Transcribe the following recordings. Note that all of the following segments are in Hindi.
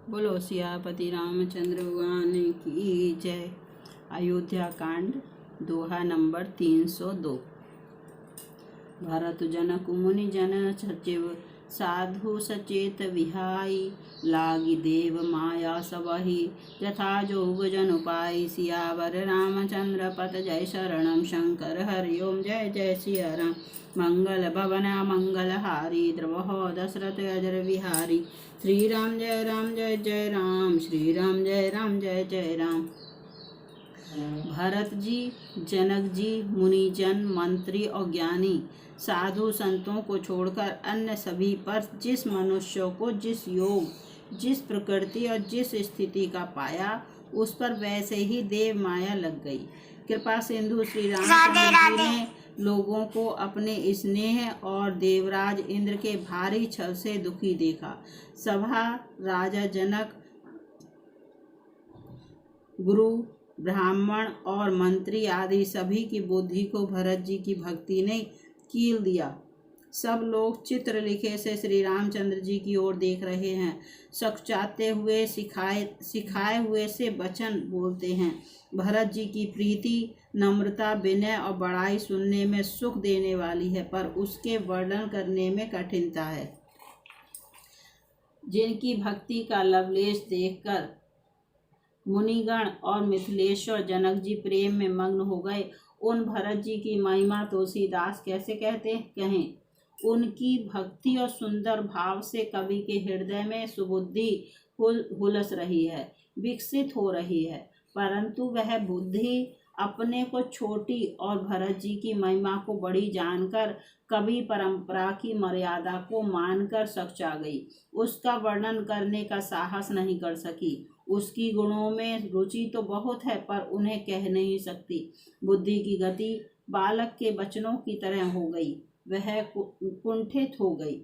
बोलो सियापति रामचंद्र भगवान की जय। अयोध्या कांड दोहा नंबर 302। भरत जनक मुनि जन सचिव साधु सचेत विहाई, लागी देव माया सबहि यथा जोग जन उपाय। सियावर रामचंद्र पत जय शरणम शंकर हरि ओम जय जय सिया राम। मंगल भवन मंगल हारी द्रवहो दशरथ अजर विहारी। श्री राम जय जय राम, श्री राम जय जय राम। भरत जी, जनक जी, मुनिजन, मंत्री और ज्ञानी साधु संतों को छोड़कर अन्य सभी पर जिस मनुष्य को जिस योग, जिस प्रकृति और जिस स्थिति का पाया, उस पर वैसे ही देव माया लग गई। कृपा सिंधु श्री रामचंद्र जी ने लोगों को अपने स्नेह और देवराज इंद्र के भारी छल से दुखी देखा। सभा, राजा जनक, गुरु, ब्राह्मण और मंत्री आदि सभी की बुद्धि को भरत जी की भक्ति ने कील दिया। सब लोग चित्र लिखे से श्री रामचंद्र जी की ओर देख रहे हैं। सकुचाते हुए सिखाए हुए से वचन बोलते हैं। भरत जी की प्रीति, नम्रता, विनय और बड़ाई सुनने में सुख देने वाली है, पर उसके वर्णन करने में कठिनता है। जिनकी भक्ति का लवलेश देखकर मुनिगण और मिथिलेश्वर जनक जी प्रेम में मग्न हो गए, उन भरत जी की महिमा तुलसीदास कैसे कहें। उनकी भक्ति और सुंदर भाव से कवि के हृदय में सुबुद्धि हुलस रही है, विकसित हो रही है, परंतु वह बुद्धि अपने को छोटी और भरत जी की महिमा को बड़ी जानकर कवि परंपरा की मर्यादा को मानकर सकुचा गई। उसका वर्णन करने का साहस नहीं कर सकी। उसकी गुणों में रुचि तो बहुत है, पर उन्हें कह नहीं सकती। बुद्धि की गति बालक के बचनों की तरह हो गई, वह कुंठित हो गई।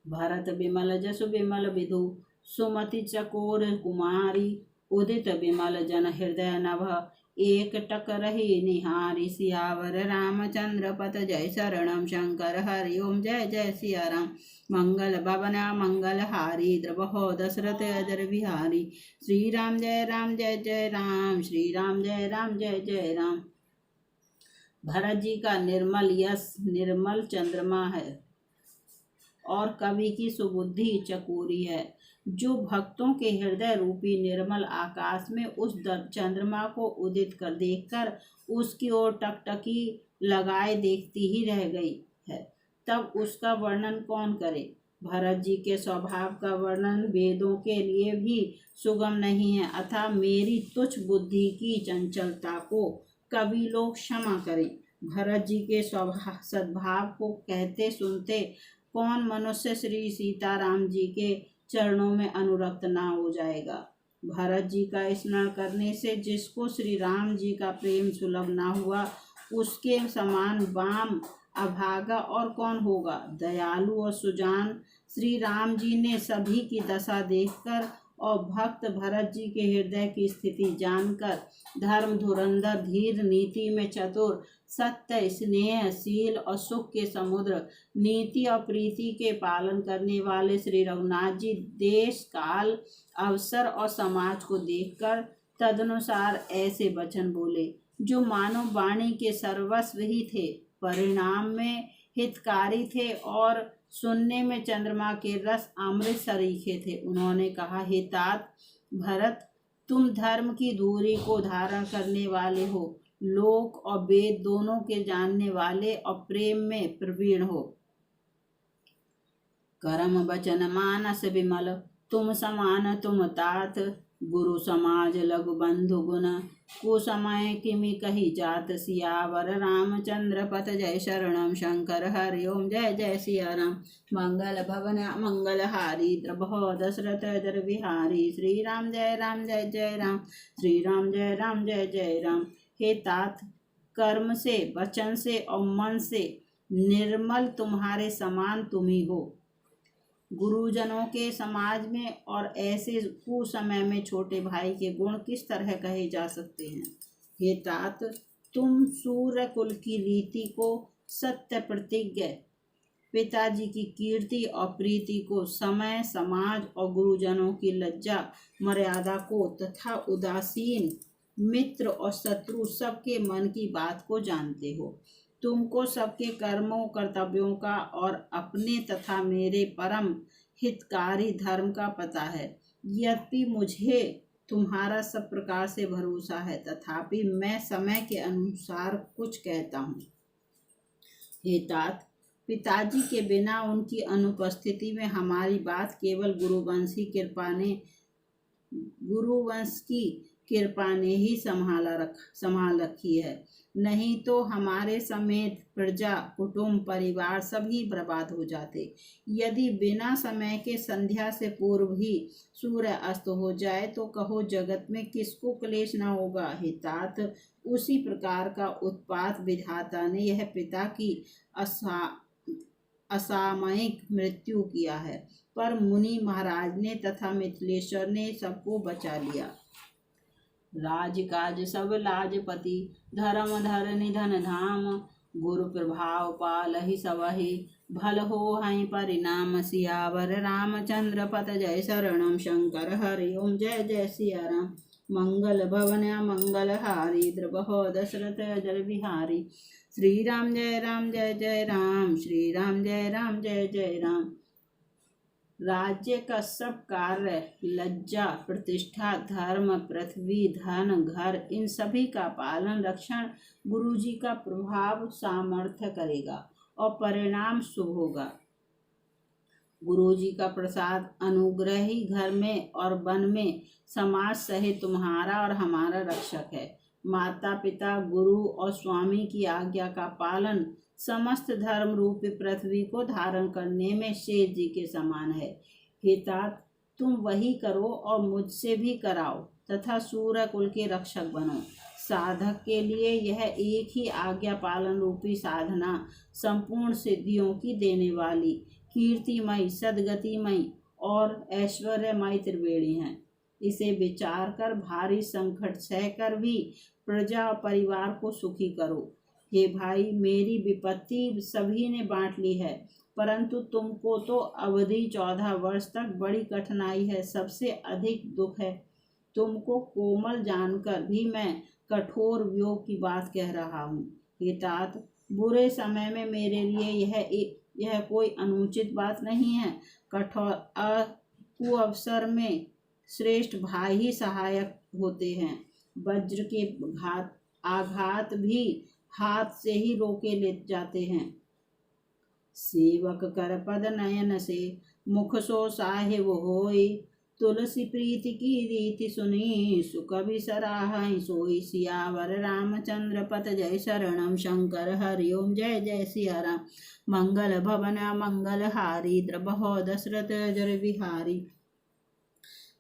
भरत विमल जसु विमल विधु, सुमति चकोर कुमारी। उदित विमल जन हृदय नभ, एक टक रही निहारी। सियावर रामचंद्र पत जय शरणम शंकर हरि ओम जय जय सिया राम। मंगल भवन मंगल हारी द्रवहो दशरथ अजर विहारी। श्री राम जय जय राम, श्री राम जय जय राम। भरत जी का निर्मल यश निर्मल चंद्रमा है और कवि की सुबुद्धि चकोरी है, जो भक्तों के हृदय रूपी निर्मल आकाश में उस चंद्रमा को उदित कर देखकर उसकी ओर टकटकी लगाए देखती ही रह गई है। तब उसका वर्णन कौन करे। भरत जी के स्वभाव का वर्णन वेदों के लिए भी सुगम नहीं है, अतः मेरी तुच्छ बुद्धि की चंचलता को कवि लोग क्षमा करें। भरत जी के सद्भाव को कहते सुनते कौन मनुष्य श्री सीताराम जी के चरणों में अनुरक्त ना हो जाएगा। भरत जी का स्मरण करने से जिसको श्री राम जी का प्रेम सुलभ ना हुआ, उसके समान वाम अभागा और कौन होगा। दयालु और सुजान श्री राम जी ने सभी की दशा देखकर और भक्त भरत जी के हृदय की स्थिति जानकर, धर्म धुरंधर, धीर, नीति में चतुर, सत्य, स्नेह, शील और सुख के समुद्र, नीति और प्रीति के पालन करने वाले श्री रघुनाथ जी देश, काल, अवसर और समाज को देखकर तदनुसार ऐसे वचन बोले, जो मानव वाणी के सर्वस्व ही थे, परिणाम में हितकारी थे और सुनने में चंद्रमा के रस अमृत सरीखे थे। उन्होंने कहा, हे तात भरत, तुम धर्म की दूरी को धारण करने वाले हो, लोक और वेद दोनों के जानने वाले और प्रेम में प्रवीण हो। कर्म वचन मानस विमल, तुम समान तुम तात। गुरु समाज लघु बंधु गुण, कुसमय किमि कही जात। सियावर रामचंद्र पत जय शरणम शंकर हरि ओम जय जय सिया राम। मंगल भवन मंगल हारी द्रवहो दशरथ अजर विहारी। श्री राम जय जय राम, श्री राम जय जय राम। हे तात, कर्म से, वचन से और मन से निर्मल तुम्हारे समान तुम ही हो। गुरुजनों के समाज में और ऐसे कुसमय में छोटे भाई के गुण किस तरह कहे जा सकते हैं। हे तात, तुम सूर्य कुल की रीति को सत्य प्रतिज्ञ पिताजी की कीर्ति और प्रीति को, समय, समाज और गुरुजनों की लज्जा मर्यादा को तथा उदासीन मित्र और शत्रु सबके मन की बात को जानते हो। तुमको सबके कर्मों, कर्तव्यों का और अपने तथा मेरे परम हितकारी धर्म का पता है। यद्यपि मुझे तुम्हारा सब प्रकार से भरोसा है, तथापि मैं समय के अनुसार कुछ कहता हूँ। हे तात, पिताजी के बिना उनकी अनुपस्थिति में हमारी बात केवल गुरुवंश की कृपा ने ही संभाल रखी है, नहीं तो हमारे समेत प्रजा, कुटुंब, परिवार सभी बर्बाद हो जाते। यदि बिना समय के संध्या से पूर्व ही सूर्य अस्त हो जाए तो कहो जगत में किसको क्लेश न होगा। हे तात, उसी प्रकार का उत्पात विधाता ने यह पिता की असामयिक मृत्यु किया है, पर मुनि महाराज ने तथा मिथिलेश्वर ने सबको बचा लिया। राजकाज सब लाजपति, धर्म धरनि धन धाम, गुरु प्रभाव पालहि सबहि, भल हो हई परिणाम। सियावर रामचंद्र पत जय शरणम, शंकर हरि ओम जय जय सिया राम। मंगल भवन मंगल हारी, द्रबहो दशरथ अजर बिहारी। श्री राम जय जय राम, श्री राम जय जय राम। राज्य का सब कार्य, लज्जा, प्रतिष्ठा, धर्म, पृथ्वी, धन, घर, इन सभी का पालन रक्षण गुरुजी का प्रभाव सामर्थ्य करेगा और परिणाम शुभ होगा। गुरुजी का प्रसाद अनुग्रह ही घर में और वन में समाज सहित तुम्हारा और हमारा रक्षक है। माता पिता, गुरु और स्वामी की आज्ञा का पालन समस्त धर्म रूपी पृथ्वी को धारण करने में शेष जी के समान है। हे तात, तुम वही करो और मुझसे भी कराओ तथा सूर्य कुल के रक्षक बनो। साधक के लिए यह एक ही आज्ञा पालन रूपी साधना संपूर्ण सिद्धियों की देने वाली, कीर्तिमयी, सदगतिमयी और ऐश्वर्यमयी त्रिवेणी है। इसे विचार कर भारी संकट सहकर भी प्रजा और परिवार को सुखी करो। हे भाई, मेरी विपत्ति सभी ने बांट ली है, परंतु तुमको तो अवधि 14 वर्ष तक बड़ी कठिनाई है, सबसे अधिक दुख है। तुमको कोमल जानकर भी मैं कठोर वियोग की बात कह रहा हूँ। हे तात, बुरे समय में मेरे लिए यह कोई अनुचित बात नहीं है। कठोर कुअवसर में श्रेष्ठ भाई ही सहायक होते हैं। वज्र के आघात भी हाथ से ही रोके ले जाते हैं। सेवक कर पद नयन से, मुख सो साहिब होई, तुलसी प्रीति की रीति सुनी, सुख भी सराहै सोई। सियावर रामचंद्र पत जय शरणम, शंकर हरि ओम जय जय सिया राम। मंगल भवन मंगल हारी, द्रबहो दशरथ अजर बिहारी।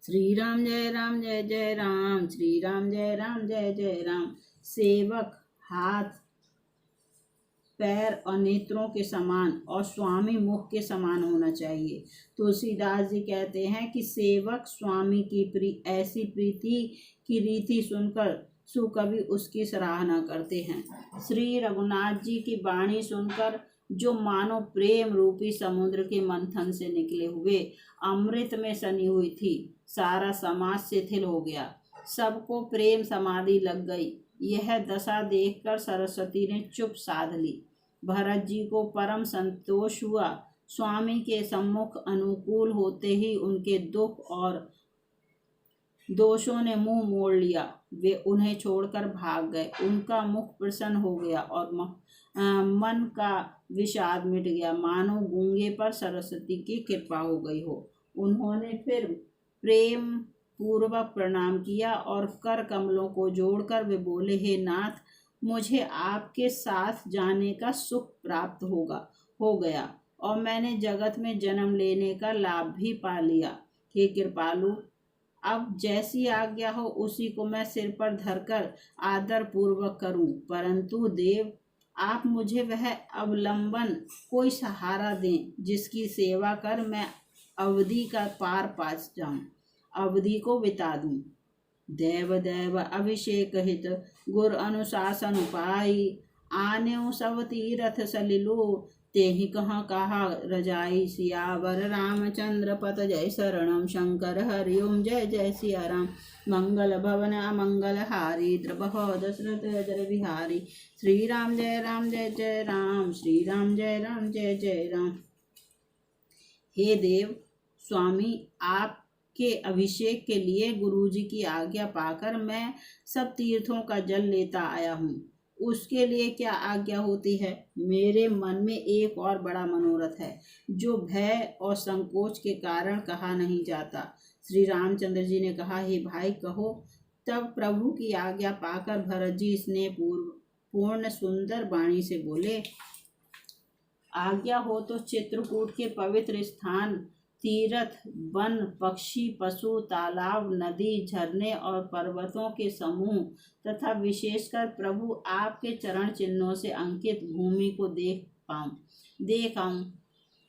श्री राम जय जय राम, श्री राम जय जय राम। सेवक हाथ, पैर और नेत्रों के समान और स्वामी मुख के समान होना चाहिए। तुलसीदास जी कहते हैं कि सेवक स्वामी की ऐसी प्रीति की रीति सुनकर सुकवि उसकी सराहना करते हैं। श्री रघुनाथ जी की वाणी सुनकर जो मानो प्रेम रूपी समुद्र के मंथन से निकले हुए अमृत में सनी हुई थी, सारा समाज शिथिल हो गया, सबको प्रेम समाधि लग गई। यह दशा देखकर सरस्वती ने चुप साध ली। भरत जी को परम संतोष हुआ। स्वामी के सम्मुख अनुकूल होते ही उनके दुख और दोषों ने मुंह मोड़ लिया। वे उन्हें छोड़कर भाग गए। उनका मुख प्रसन्न हो गया और मन का विषाद मिट गया, मानो गूंगे पर सरस्वती की कृपा हो गई हो। उन्होंने फिर प्रेम पूर्वक प्रणाम किया और कर कमलों को जोड़कर वे बोले, हे नाथ, मुझे आपके साथ जाने का सुख प्राप्त हो गया और मैंने जगत में जन्म लेने का लाभ भी पा लिया। हे कृपालु, अब जैसी आज्ञा हो उसी को मैं सिर पर धरकर आदर पूर्वक करूं, परंतु देव, आप मुझे वह अवलंबन कोई सहारा दें जिसकी सेवा कर मैं अवधि का पार पा जाऊं, अवधि को बिता दूं। देव अभिषेक हित, गुर अनुशासन पाई, आन्यो सब तीरथ सलिलो, तेहि कहा रजाई, सियावर रामचंद्र पत जय शरणम। शंकर हरिओम जय जय सिया राम। मंगल भवन अमंगल हारी, द्रबहो दशरथ अजर बिहारी। श्री राम जय राम, श्री राम जय जय राम। हे देव स्वामी, आपके अभिषेक के लिए गुरुजी की आज्ञा पाकर मैं सब तीर्थों का जल लेता आया हूँ। उसके लिए क्या आज्ञा होती है? मेरे मन में एक और बड़ा मनोरथ है, जो भय और संकोच के कारण कहा नहीं जाता। श्री रामचंद्र जी ने कहा, हे भाई कहो। तब प्रभु की आज्ञा पाकर भरत जी स्नेह पूर्ण सुंदर वाणी से बोले, आज्ञा हो तो चित्रकूट के पवित्र स्थान, तीर्थ, वन, पक्षी, पशु, तालाब, नदी, झरने और पर्वतों के समूह तथा विशेषकर प्रभु आपके चरण चिन्हों से अंकित भूमि को देख आऊं।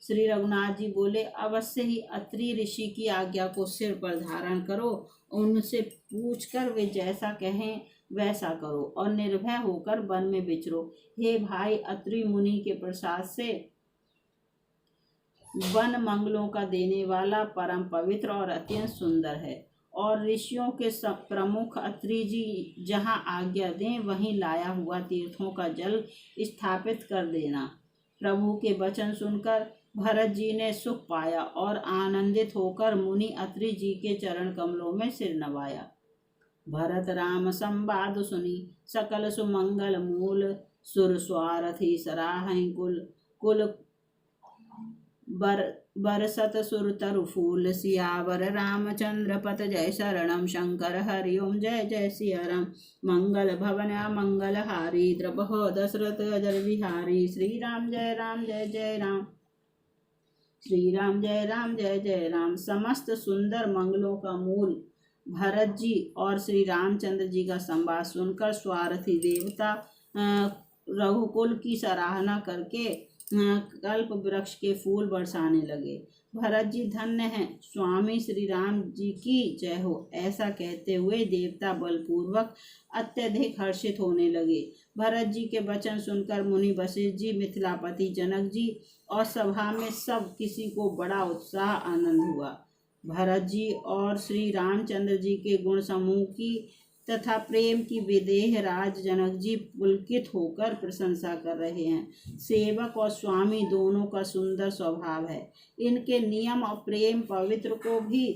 श्री रघुनाथ जी बोले, अवश्य ही अत्रि ऋषि की आज्ञा को सिर पर धारण करो। उनसे पूछकर वे जैसा कहें वैसा करो और निर्भय होकर वन में विचरो। हे भाई, अत्रि मुनि के प्रसाद से वन मंगलों का देने वाला परम पवित्र और अत्यंत सुंदर है, और ऋषियों के प्रमुख अत्रि जी जहाँ आज्ञा दें वहीं लाया हुआ तीर्थों का जल स्थापित कर देना। प्रभु के वचन सुनकर भरत जी ने सुख पाया और आनंदित होकर मुनि अत्रि जी के चरण कमलों में सिर नवाया। भरत राम संवाद सुनी सकल सुमंगल मूल, सुर स्वारथी सराहं कुल बरसत सुर तरु फूल। सियावर रामचंद्र पत जय शरणम। शंकर हरिओम जय जय सिया राम। मंगल भवन मंगल हारी, द्रबहो दशरथ अजर बिहारी। श्री राम जय जय राम। श्री राम जय जय राम। समस्त सुंदर मंगलों का मूल भरत जी और श्री रामचंद्र जी का संवाद सुनकर स्वार्थी देवता रघुकुल की सराहना करके कल्प वृक्ष के फूल बरसाने लगे। भरत जी धन्य हैं, स्वामी श्री राम जी की जय हो, ऐसा कहते हुए देवता बलपूर्वक अत्यधिक हर्षित होने लगे। भरत जी के वचन सुनकर मुनि वशिष्ठ जी, मिथिलापति जनक जी और सभा में सब किसी को बड़ा उत्साह आनंद हुआ। भरत जी और श्री रामचंद्र जी के गुण समूह की तथा प्रेम की विदेह राज जनक जी पुलकित होकर प्रशंसा कर रहे हैं। सेवक और स्वामी दोनों का सुंदर स्वभाव है। इनके नियम और प्रेम पवित्र को भी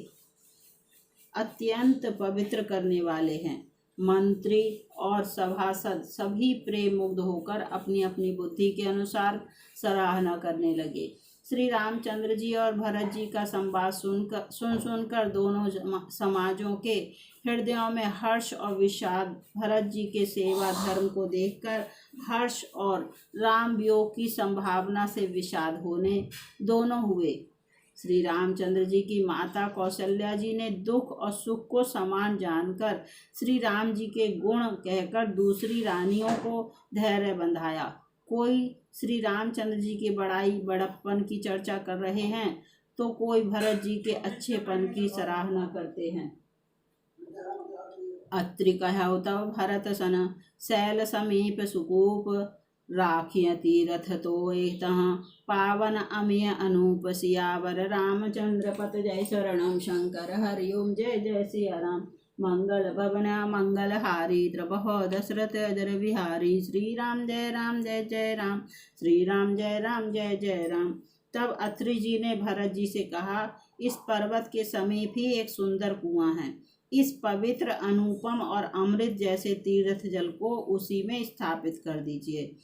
अत्यंत पवित्र करने वाले हैं। मंत्री और सभासद सभी प्रेम मुग्ध होकर अपनी अपनी बुद्धि के अनुसार सराहना करने लगे। श्री रामचंद्र जी और भरत जी का संवाद सुनकर दोनों समाजों के हृदयों में हर्ष और विषाद, भरत जी के सेवा धर्म को देखकर हर्ष और राम वियोग की संभावना से विषाद होने दोनों हुए। श्री रामचंद्र जी की माता कौशल्या जी ने दुख और सुख को समान जानकर श्री राम जी के गुण कहकर दूसरी रानियों को धैर्य बंधाया। कोई श्री रामचंद्र जी की बड़प्पन की चर्चा कर रहे हैं तो कोई भरत जी के अच्छेपन की सराहना करते हैं। अत्रि कहौ तव भरत सन, शैल समीप सुकूप, राखिय तीरथ तोय तहाँ, पावन अमिय अनूप। सियावर रामचंद्र पत जय शरणम। शंकर हरिओम जय जय सिया राम। मंगल भवन मंगल हारी, द्रबहो दशरथ अजर बिहारी। श्री राम जय जय राम। श्री राम जय जय राम। तब अत्रि जी ने भरत जी से कहा, इस पर्वत के समीप ही एक सुंदर कुआं है। इस पवित्र, अनुपम और अमृत जैसे तीर्थ जल को उसी में स्थापित कर दीजिए।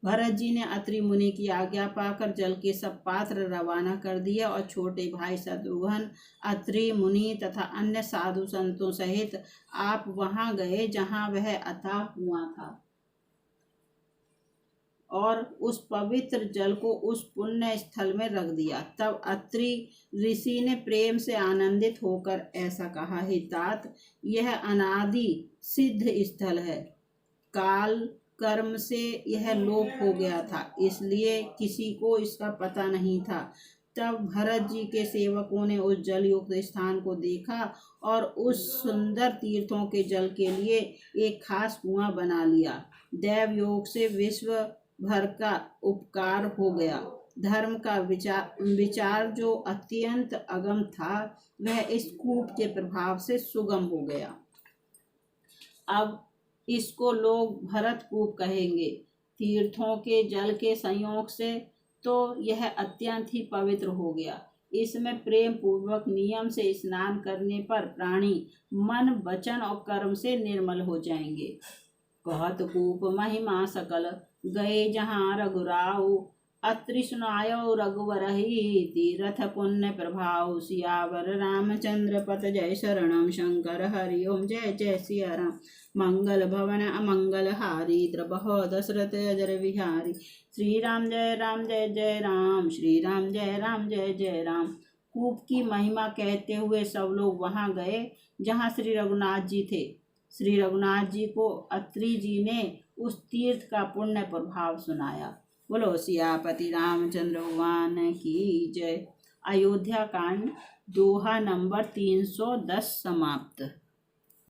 भरत जी ने अत्रि मुनि की आज्ञा पाकर जल के सब पात्र रवाना कर दिए और छोटे भाई शत्रुघ्न, अत्रि मुनि तथा अन्य साधु संतों सहित आप वहां गए जहां वह अथाह कुआं था, और उस पवित्र जल को उस पुण्य स्थल में रख दिया। तब अत्रि ऋषि ने प्रेम से आनंदित होकर ऐसा कहा, हे तात, यह अनादि सिद्ध स्थल है। काल कर्म से यह लोप हो गया था, इसलिए किसी को इसका पता नहीं था। तब भरत जी के सेवकों ने उस जल युक्त स्थान को देखा और उस सुंदर तीर्थों के जल के लिए एक खास कुआं बना लिया। दैव योग से विश्व भर का उपकार हो गया। धर्म का विचार जो अत्यंत अगम था वह इस कूप के प्रभाव से सुगम हो गया। अब इसको लोग भरत कूप कहेंगे। तीर्थों के जल के संयोग से तो यह अत्यंत ही पवित्र हो गया। इसमें प्रेम पूर्वक नियम से स्नान करने पर प्राणी मन वचन और कर्म से निर्मल हो जाएंगे। कहत कूप महिमा सकल गए जहाँ रघुराऊ, अत्रि सुनायो रघुवरहि तीरथ पुण्य प्रभाव। सियावर रामचंद्र पत जय शरणम, शंकर हरि ओम जय जय सिया राम। मंगल भवन अमंगल हारी, द्रबहो दशरथ अजर विहारी। श्री राम जय जय राम, श्री राम जय जय राम। कूप की महिमा कहते हुए सब लोग वहां गए जहां श्री रघुनाथ जी थे। श्री रघुनाथ जी को अत्रि जी ने उस तीर्थ का पुण्य प्रभाव सुनाया। बोलो सियापति रामचंद्र भगवान की जय। अयोध्या कांड दोहा नंबर 310 समाप्त।